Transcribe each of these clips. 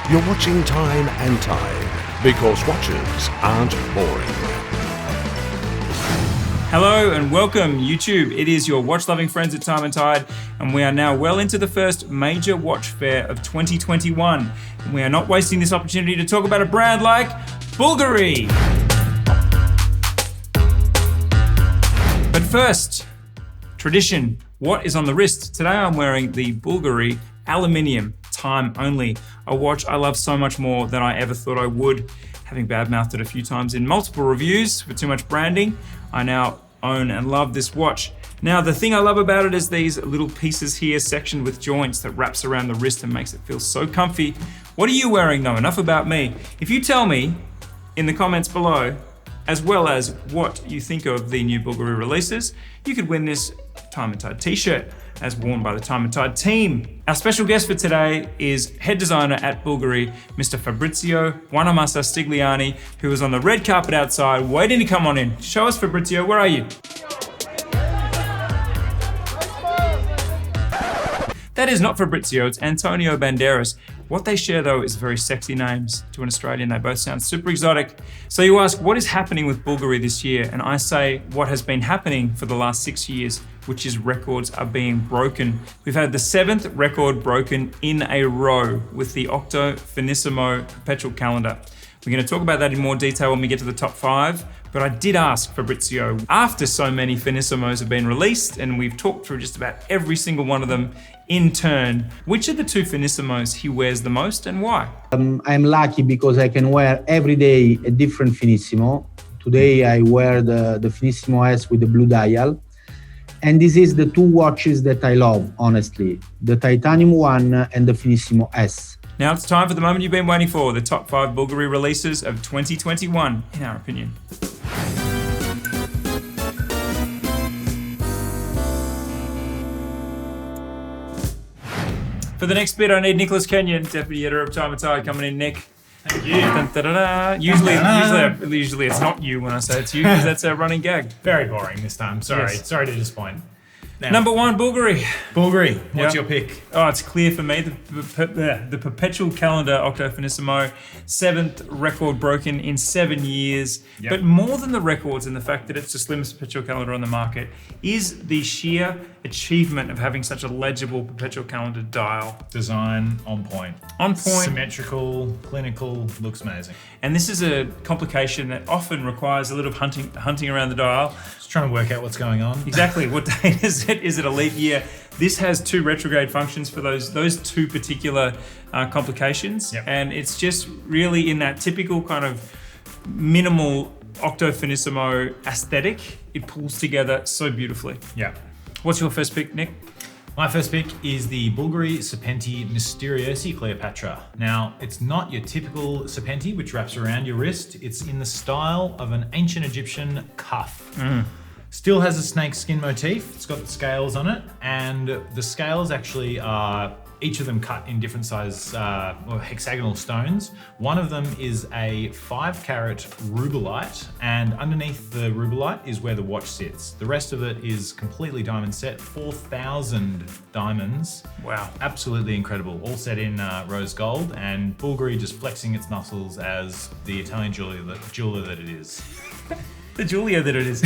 You're watching Time and Tide, because watches aren't boring. Hello and welcome, YouTube. It is your watch-loving friends at Time and Tide, and we are now well into the first major watch fair of 2021. And we are not wasting this opportunity to talk about a brand like Bulgari. But first, tradition. What is on the wrist? Today I'm wearing the Bulgari Aluminium Time Only, a watch I love so much more than I ever thought I would. Having badmouthed it a few times in multiple reviews for too much branding, I now own and love this watch. Now, the thing I love about it is these little pieces here sectioned with joints that wraps around the wrist and makes it feel so comfy. What are you wearing though? Enough about me. If you tell me in the comments below, as well as what you think of the new Bulgari releases, you could win this Time and Tide t-shirt as worn by the Time and Tide team. Our special guest for today is head designer at Bulgari, Mr. Fabrizio Buonamasa-Stigliani, who is on the red carpet outside waiting to come on in. Show us, Fabrizio, where are you? That is not Fabrizio, it's Antonio Banderas. What they share though is very sexy names. To an Australian, they both sound super exotic. So you ask, what is happening with Bulgari this year? And I say, what has been happening for the last 6 years, which is records are being broken. We've had the 7th record broken in a row with the Octo Finissimo perpetual calendar. We're going to talk about that in more detail when we get to the top 5, but I did ask Fabrizio, after so many Finissimos have been released, and we've talked through just about every single one of them in turn, which of the 2 Finissimos he wears the most and why? I'm lucky because I can wear every day a different Finissimo. Today I wear the Finissimo S with the blue dial. And this is the 2 watches that I love, honestly, the titanium one and the Finissimo S. Now it's time for the moment you've been waiting for, the top 5 Bulgari releases of 2021, in our opinion. For the next bit, I need Nicholas Kenyon, Deputy Editor of Time and Tide, coming in. Nick. Thank you. Dun, da, da, da. Usually it's not you when I say it's you, because that's our running gag. Very boring this time. Sorry. Yes. Sorry to disappoint. Now, Number 1, Bulgari. Bulgari. What's Yep. your pick? Oh, it's clear for me. The perpetual calendar Octo Finissimo, 7th record broken in 7 years. Yep. But more than the records and the fact that it's the slimmest perpetual calendar on the market is the sheer achievement of having such a legible perpetual calendar dial. Design on point. On point. Symmetrical, clinical, looks amazing. And this is a complication that often requires a little hunting around the dial. Just trying to work out what's going on. Exactly. What date is it? Is it a leap year? This has 2 retrograde functions for those 2 particular complications. Yep. And it's just really in that typical kind of minimal Octo Finissimo aesthetic. It pulls together so beautifully. Yeah. What's your first pick, Nick? My first pick is the Bulgari Serpenti Misteriosi Cleopatra. Now, it's not your typical Serpenti, which wraps around your wrist. It's in the style of an ancient Egyptian cuff. Still has a snake skin motif. It's got the scales on it, and the scales actually are each of them cut in different size or hexagonal stones. One of them is a 5-carat rubellite, and underneath the rubellite is where the watch sits. The rest of it is completely diamond set, 4,000 diamonds. Wow. Absolutely incredible. All set in rose gold, and Bulgari just flexing its muscles as the Italian jeweler that it is. The Giulia that it is.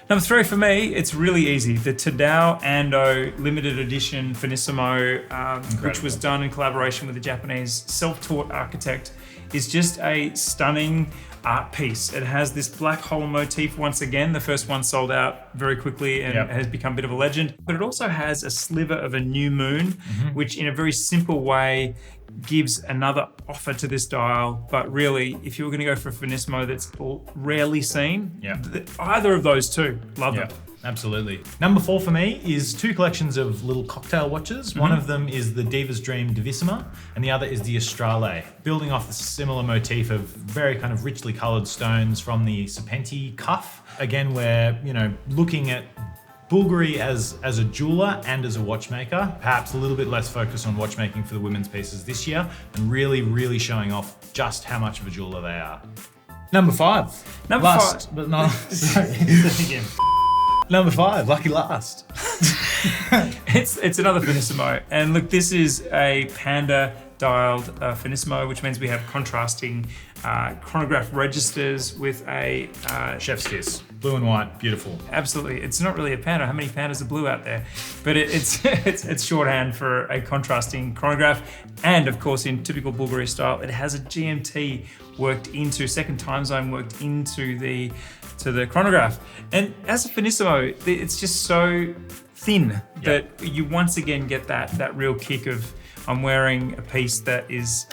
Number 3 for me, it's really easy. The Tadao Ando limited edition Finissimo, which was done in collaboration with a Japanese self-taught architect, is just a stunning art piece. It has this black hole motif once again. The first one sold out very quickly and has become a bit of a legend. But it also has a sliver of a new moon, which in a very simple way gives another offer to this dial. But really, if you were going to go for a Finissimo that's rarely seen, either of those 2, love them. Absolutely. Number 4 for me is 2 collections of little cocktail watches. One of them is the Diva's Dream Divissima, and the other is the Astrale, building off the similar motif of very kind of richly colored stones from the Serpenti cuff. Again, we're looking at Bulgari as a jeweler and as a watchmaker, perhaps a little bit less focused on watchmaking for the women's pieces this year, and really showing off just how much of a jeweler they are. Number 5. Last, but not. Sorry. Again. Number 5, lucky last. It's another Finissimo. And look, this is a Panda dialed Finissimo, which means we have contrasting chronograph registers with a Chef's kiss. Blue and white, beautiful. Absolutely. It's not really a panda. How many pandas are blue out there? But it's shorthand for a contrasting chronograph. And of course, in typical Bulgari style, it has a GMT worked into, second time zone worked into the chronograph. And as a Finissimo, it's just so thin that you once again get that real kick of, I'm wearing a piece that is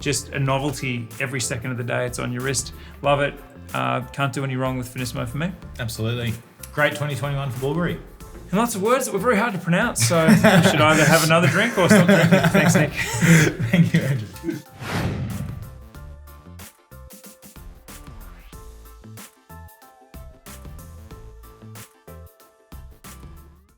just a novelty every second of the day. It's on your wrist. Love it. Can't do any wrong with Finissimo for me. Absolutely. Great 2021 for Bulgari. And lots of words that were very hard to pronounce, so I should either have another drink or stop drinking. Thanks, Nick. Thank you, Andrew.